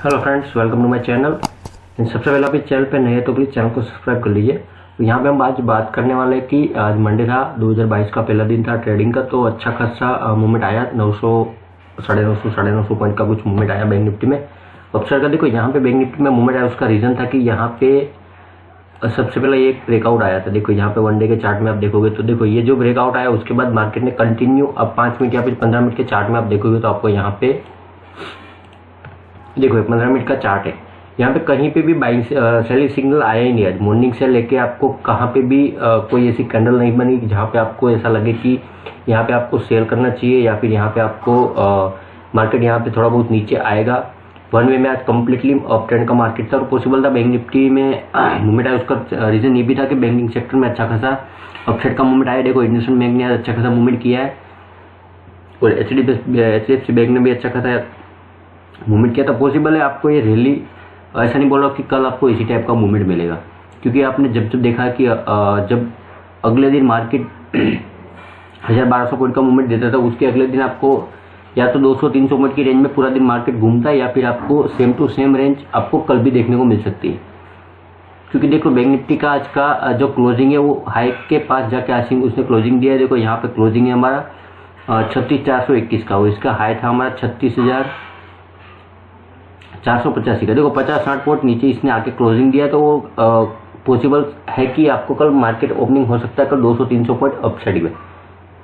Hello friends, welcome to my channel. सबसे पहले आप इस चैनल पे नए हैं तो प्लीज़ चैनल को सब्सक्राइब कर लीजिए। तो यहाँ पे हम आज बात करने वाले हैं कि आज मंडे था, 2022 का पहला दिन था ट्रेडिंग का। तो अच्छा खासा मूवमेंट आया, 900 950 पॉइंट का कुछ मूवमेंट आया बैंक निफ्टी में। अपसाइड का देखो यहाँ पे बैंक निफ्टी में मूवमेंट आया, उसका रीज़न था कि यहाँ पे सबसे पहले एक ब्रेकआउट आया था। देखो यहाँ पे वन डे के चार्ट में आप देखोगे तो देखो ये जो ब्रेकआउट आया उसके बाद मार्केट ने कंटिन्यू अब 5 मिनट या फिर 15 मिनट के चार्ट में आप देखोगे तो आपको यहाँ पे देखो 15 मिनट का चार्ट है, यहाँ पे कहीं पे भी बाइंग सेलिंग सिग्नल आया ही नहीं। आज मॉर्निंग से लेके आपको कहाँ पे भी कोई ऐसी कैंडल नहीं बनी जहाँ पे आपको ऐसा लगे कि यहाँ पे आपको सेल करना चाहिए या फिर यहाँ पे आपको मार्केट यहाँ पे थोड़ा बहुत नीचे आएगा। वन वे में आज कम्प्लीटली अप ट्रेंड का मार्केट था और पॉसिबल था बैंक निफ्टी में मूवमेंट आया। उसका रीजन ये भी था कि बैंकिंग सेक्टर में अच्छा खासा अपसाइड का मूवमेंट आया। देखो इंडसइंड बैंक ने अच्छा खासा मूवमेंट किया है और HDFC बैंक ने भी अच्छा खासा मूवमेंट किया था। पॉसिबल है आपको ये रैली, ऐसा नहीं बोल रहा कि कल आपको इसी टाइप का मूवमेंट मिलेगा, क्योंकि आपने जब देखा कि जब अगले दिन मार्केट 1200 पॉइंट का मूवमेंट देता था, उसके अगले दिन आपको या तो 200-300 पॉइंट की रेंज में पूरा दिन मार्केट घूमता है या फिर आपको सेम टू सेम रेंज आपको कल भी देखने को मिल सकती है। क्योंकि देखो बैंक निफ्टी का आज का जो क्लोजिंग है वो हाई के पास जाके आई थिंक उसने क्लोजिंग दिया है। देखो यहाँ पे क्लोजिंग है हमारा 36,421 का, वो इसका हाई था हमारा 36,485 का। देखो 50-60 पॉइंट नीचे इसने आके क्लोजिंग दिया, तो वो पॉसिबल है कि आपको कल मार्केट ओपनिंग हो सकता है कल 200-300 पॉइंट अपसाइड में।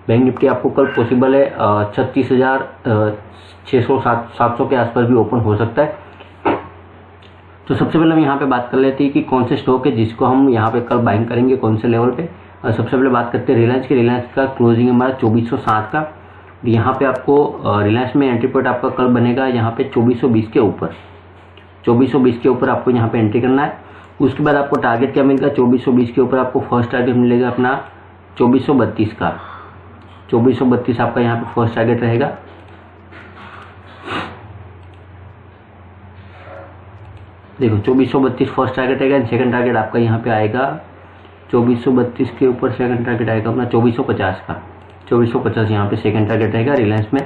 बैंक निफ्टी आपको कल पॉसिबल है 36,600-700 के आसपास भी ओपन हो सकता है। तो सबसे पहले हम यहाँ पे बात कर लेते हैं कि कौन से स्टॉक है जिसको हम यहाँ पे कल बाइंग करेंगे, कौन से लेवल पे। सबसे पहले बात करते हैं रिलायंस की। रिलायंस का क्लोजिंग हमारा 2407 का। यहाँ पे आपको रिलायंस में एंट्री पॉइंट आपका कल बनेगा यहाँ पे 2420 के ऊपर। 2420 के ऊपर आपको यहाँ पे एंट्री करना है। उसके बाद आपको टारगेट क्या मिलेगा, 2420 के ऊपर आपको फर्स्ट टारगेट मिलेगा अपना 2432 का। 2432 आपका यहाँ पे फर्स्ट टारगेट रहेगा। देखो 2432 फर्स्ट टारगेट रहेगा। सेकंड टारगेट आपका यहाँ पे आएगा 2432 के ऊपर सेकंड टारगेट आएगा अपना 2450 का। 2450 यहाँ पे सेकंड टारगेट रहेगा रिलायंस में।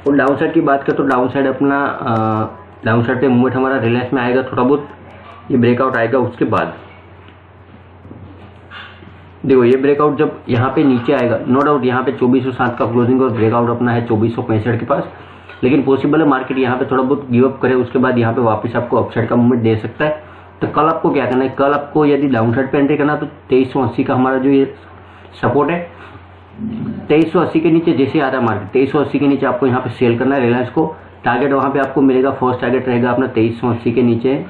और डाउन साइड की बात करें तो डाउन साइड अपना डाउन साइड पे मूवमेंट हमारा रिलायंस में आएगा, थोड़ा बहुत ये ब्रेकआउट आएगा। उसके बाद देखो ये ब्रेकआउट जब यहाँ पे नीचे आएगा, नो डाउट यहाँ पे 2407 का क्लोजिंग और ब्रेकआउट अपना है 2465 के पास, लेकिन पॉसिबल है मार्केट यहाँ पे थोड़ा बहुत गिव अप करे, उसके बाद यहाँ पे वापस आपको अपसाइड का मूवमेंट दे सकता है। तो कल आपको क्या करना है, कल आपको यदि डाउन साइड पे एंट्री करना तो 2380 का हमारा जो ये सपोर्ट है, 2380 के नीचे जैसे आता है मार्केट 2380 के नीचे आपको यहाँ पे सेल करना है रिलायंस को। टारगेट वहाँ पे आपको मिलेगा, फर्स्ट टारगेट रहेगा अपना 2380 के नीचे।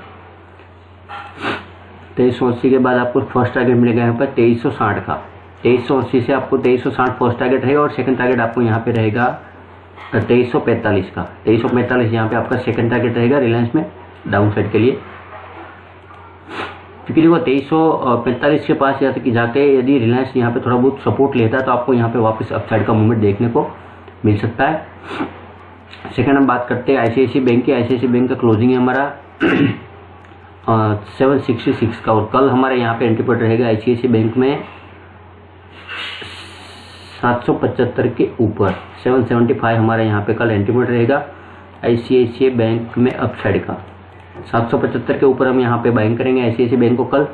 2380 के बाद आपको फर्स्ट टारगेट मिलेगा यहाँ पर 2360 का। 2380 से आपको 2360 फर्स्ट टारगेट रहेगा और सेकंड टारगेट आपको यहाँ पे रहेगा 2345 का। 2345 यहाँ पे आपका सेकंड टारगेट रहेगा रिलायंस में डाउन साइड के लिए। क्योंकि देखो 2345 के पास जाके यदि रिलायंस यहाँ पे थोड़ा बहुत सपोर्ट लेता है तो आपको यहाँ पे वापस अपसाइड का मूवमेंट देखने को मिल सकता है। सेकंड हम बात करते हैं ICICI बैंक की। ICICI बैंक का क्लोजिंग है हमारा 766 का और कल हमारे यहाँ पे एंट्री पॉइंट रहेगा ICICI बैंक में 775 के ऊपर। 775 हमारे यहाँ पे कल एंट्री पॉइंट रहेगा ICICI बैंक में अपसाइड का। 775 के ऊपर हम यहाँ पे बाइंग करेंगे ICICI बैंक को कल।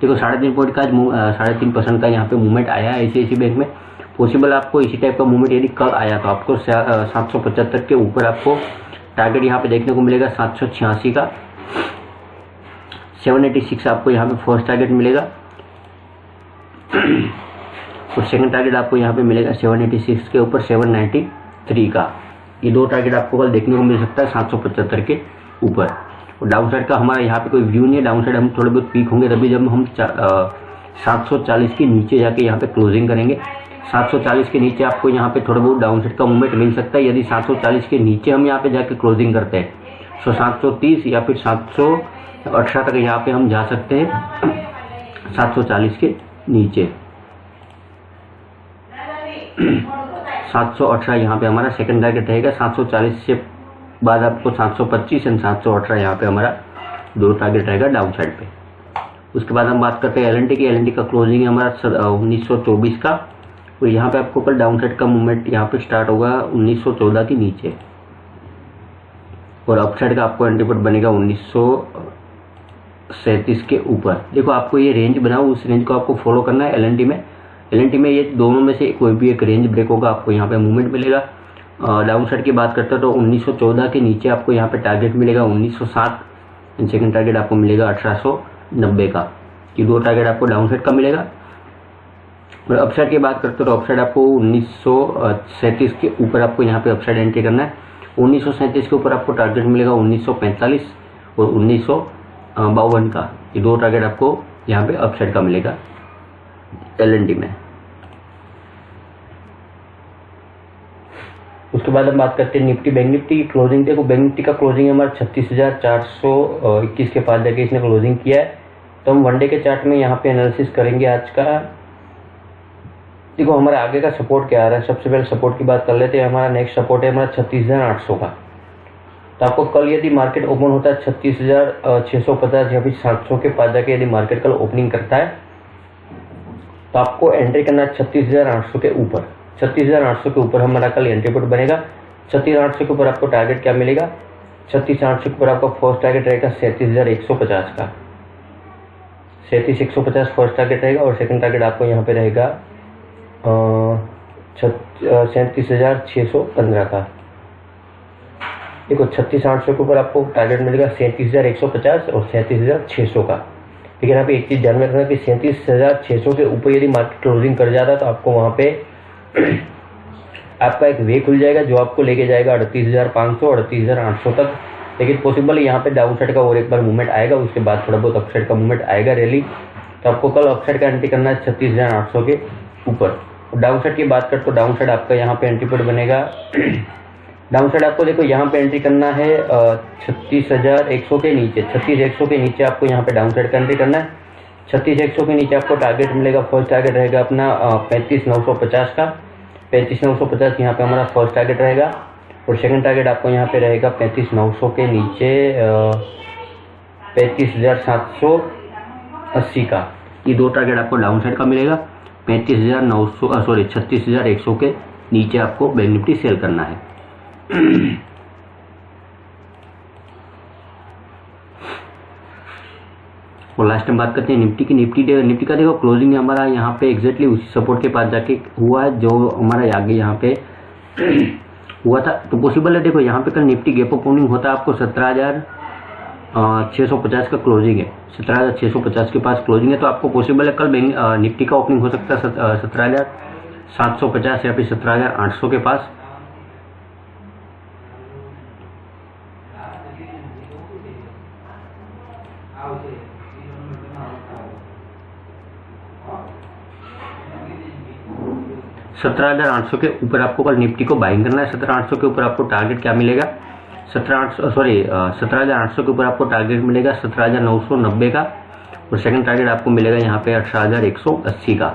देखो 3.5 पॉइंट का 3.5% का यहाँ पे मूवमेंट आया है ICICI बैंक में। पॉसिबल आपको इसी टाइप का मूवमेंट यदि कल आया तो आपको 775 के ऊपर आपको टारगेट यहाँ पे देखने को मिलेगा 786 का। 786 आपको यहाँ पे फर्स्ट टारगेट मिलेगा और सेकंड टारगेट आपको यहाँ पे मिलेगा 786 के ऊपर 793 का। ये दो टारगेट आपको कल देखने को मिल सकता है 775 के ऊपर। और डाउन साइड का हमारा यहाँ पे कोई व्यू नहीं है। डाउन साइड हम थोड़े बहुत वीक होंगे तभी जब हम 740 के नीचे जाके यहाँ पे क्लोजिंग करेंगे। 740 के नीचे आपको यहाँ पे थोड़ा बहुत डाउन साइड का मूवमेंट मिल सकता है। यदि 740 के नीचे हम यहाँ पे जाके क्लोजिंग करते हैं तो 730 या फिर 718 तक यहाँ पे हम जा सकते हैं 740 के नीचे। 718 यहाँ पे हमारा सेकंड टारगेट रहेगा। 740 से बाद आपको 725 एंड 718 यहाँ पे हमारा दो टारगेट रहेगा डाउन साइड पे। उसके बाद हम बात करते हैं LNT की। LNT का क्लोजिंग है हमारा 1924 का। और यहाँ पे आपको कल डाउन साइड का मूवमेंट यहाँ पे स्टार्ट होगा 1914 के नीचे, और अपसाइड का आपको एंट्री पॉइंट बनेगा 1937 के ऊपर। देखो आपको ये रेंज बनाओ, उस रेंज को आपको फॉलो करना है। एलएनटी में ये दोनों में से कोई भी एक रेंज ब्रेक होगा, आपको यहाँ पे मूवमेंट मिलेगा। डाउन साइड की बात करते हैं तो 1914 के नीचे आपको यहाँ पे टारगेट मिलेगा 1907, एंड सेकंड टारगेट आपको मिलेगा 1890 का। ये दो टारगेट आपको डाउन साइड का मिलेगा। और अपसाइड की बात करते हैं तो अपसाइड आपको 1937 के ऊपर आपको यहाँ पे अपसाइड एंट्री करना है। 1937 के ऊपर आपको टारगेट मिलेगा 1945 और 1952 का। ये दो टारगेट आपको यहाँ पे अपसाइड का मिलेगा एलएनटी में। उसके बाद हम बात करते हैं निफ्टी बैंक निफ्टी की क्लोजिंग। देखो बैंक निफ्टी का क्लोजिंग हमारा 36,421 के पास जाके इसने क्लोजिंग किया है। तो हम वनडे के चार्ट में यहाँ पे एनालिसिस करेंगे आज का। देखो हमारा आगे का सपोर्ट क्या आ रहा है, सबसे पहले सपोर्ट की बात कर लेते हैं। हमारा नेक्स्ट सपोर्ट है हमारा 36,800 का। तो आपको कल यदि मार्केट ओपन होता है 36,650 या फिर 700 के पास जाके यदि मार्केट कल ओपनिंग करता है तो आपको एंट्री करना है 36,800 के ऊपर। 36,800 के ऊपर हमारा कल एंट्री पॉइंट बनेगा। 36,800 के ऊपर आपको टारगेट क्या मिलेगा, 36,800 के ऊपर आपका फर्स्ट टारगेट रहेगा 37,150 का। 37,150 फर्स्ट टारगेट रहेगा, और सेकंड टारगेट आपको यहाँ पे रहेगा 37,615 का। देखो 36,800 के ऊपर आपको टारगेट मिलेगा 37,150 और 37,600 का। लेकिन यहाँ पे एक चीज ध्यान में रखना कि 37,600 के ऊपर यदि मार्केट क्लोजिंग कर जाता है तो आपको वहां पे आपका एक वे खुल जाएगा जो आपको लेके जाएगा 38,500 और 38,800 तक। लेकिन पॉसिबल यहाँ पे डाउन साइड का और एक बार मूवमेंट आएगा, उसके बाद थोड़ा बहुत अपसाइड का मूवमेंट आएगा रैली। तो आपको कल अपसाइड का एंट्री करना है 36,800 के ऊपर। डाउन साइड की बात करते तो डाउन साइड आपका यहाँ पे एंट्री पॉइंट बनेगा। डाउन साइड आपको देखो यहाँ पे एंट्री करना है 36,100 के नीचे। 36,100 के नीचे आपको यहाँ पे डाउन साइड का एंट्री करना है। 36,100 के नीचे आपको टारगेट मिलेगा, फर्स्ट टारगेट रहेगा अपना 35,950 का। 35,950 यहाँ पे हमारा फर्स्ट टारगेट रहेगा, और सेकंड टारगेट आपको यहाँ पे रहेगा 35,900 के नीचे 35,780 का। ये दो टारगेट आपको डाउन साइड का मिलेगा। 36,100 के नीचे आपको बैंक निफ्टी सेल करना है। और लास्ट टाइम बात करते हैं निफ्टी की। निफ्टी का देखो क्लोजिंग हमारा यहाँ पे एग्जैक्टली उसी सपोर्ट के पास जाके हुआ है जो हमारा आगे यहाँ पे हुआ था। तो पॉसिबल है देखो यहाँ पे कल निफ्टी गैप अप ओपनिंग होता है आपको 17,650 का क्लोजिंग है। 17,650 के पास क्लोजिंग है, तो आपको पॉसिबल है कल निफ्टी का ओपनिंग हो सकता है 17,750 या फिर 17,800 के पास। $17,800 के ऊपर आपको कल निफ्टी को बाइंग करना है। 17,800 के ऊपर आपको टारगेट क्या मिलेगा, 17,800 के ऊपर आपको टारगेट मिलेगा 17,990 का, और सेकंड टारगेट आपको मिलेगा यहाँ पे 18,180 का।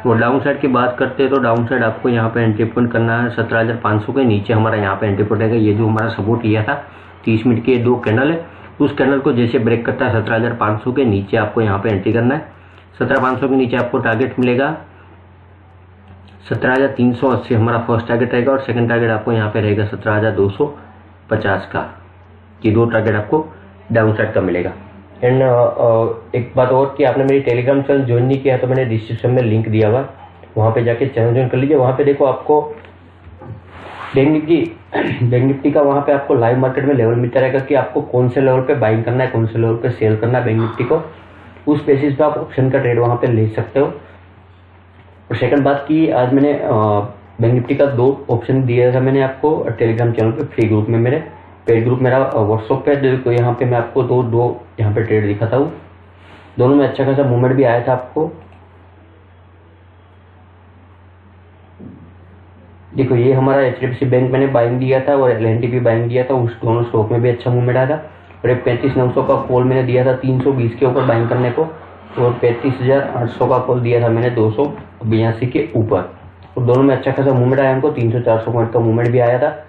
और डाउन साइड की बात करते हैं तो डाउन साइड आपको यहाँ पे एंट्री पॉइंट करना है 17,500 के नीचे। हमारा यहाँ पे एंट्री पॉइंट है, ये जो हमारा सपोर्ट लिया था 30 मिनट के दो कैंडल है, उस कैंडल को जैसे ब्रेक करता है 17,500 के नीचे आपको यहाँ पे एंट्री करना है। 17,500 के नीचे आपको टारगेट मिलेगा 17,380 हमारा फर्स्ट टारगेट रहेगा, और सेकंड टारगेट आपको यहाँ पे रहेगा 17,250 का। ये दो टारगेट आपको डाउन साइड का मिलेगा। एंड एक बात और कि आपने मेरी टेलीग्राम चैनल ज्वाइन नहीं किया तो मैंने डिस्क्रिप्शन में लिंक दिया हुआ, वहाँ पे जाके चैनल ज्वाइन कर लीजिए। वहाँ पे देखो आपको बैंक निफ्टी का वहाँ पे आपको लाइव मार्केट में लेवल मिलता रहेगा कि आपको कौन से लेवल पे बाइंग करना है, कौन से लेवल पे सेल करना है बैंक निफ्टी को। उस बेसिस पे आप ऑप्शन का ट्रेड वहाँ पे ले सकते हो। और सेकंड बात की, आज मैंने बैंक निफ्टी का 2 ऑप्शन दिया था मैंने आपको टेलीग्राम चैनल पे फ्री ग्रुप में। मेरे पेड ग्रुप मेरा व्हाट्सएप पे, तो यहाँ पे मैं आपको दो यहाँ पे ट्रेड दिखाता हूँ। दोनों में अच्छा खासा मूवमेंट भी आया था आपको। देखो ये हमारा HDFC बैंक मैंने बाइंग दिया था और LNT भी बाइंग दिया था, उस दोनों स्टॉक में भी अच्छा मूवमेंट आया था। और एक 35,900 का कॉल मैंने दिया था 320 के ऊपर बाइंग करने को, और 35,800 का कॉल दिया था मैंने 282 के ऊपर। और दोनों में अच्छा खासा मूवमेंट आया हमको, 300-400 पॉइंट का मूवमेंट भी आया था।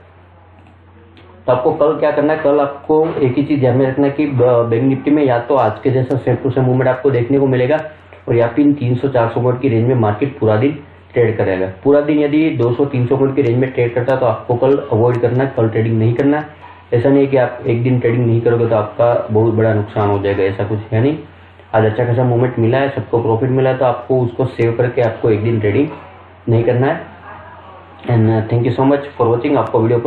तो आपको कल क्या करना है, कल आपको एक ही चीज ध्यान में रखना है कि बैंक निफ्टी में या तो आज के जैसा सेम टू सेम मूवमेंट आपको देखने को मिलेगा और या फिर 300-400 पॉइंट की रेंज में मार्केट पूरा दिन ट्रेड करेगा। पूरा दिन यदि 200-300 पॉइंट की रेंज में ट्रेड करता है तो आपको कल अवॉइड करना है, कल ट्रेडिंग नहीं करना है। ऐसा नहीं है कि आप एक दिन ट्रेडिंग नहीं करोगे तो आपका बहुत बड़ा नुकसान हो जाएगा, ऐसा कुछ है नहीं। आज अच्छा खासा मूवमेंट मिला है, सबको प्रॉफिट मिला है, तो आपको उसको सेव करके आपको एक दिन ट्रेडिंग नहीं करना है। And thank you so much for watching. आपको वीडियो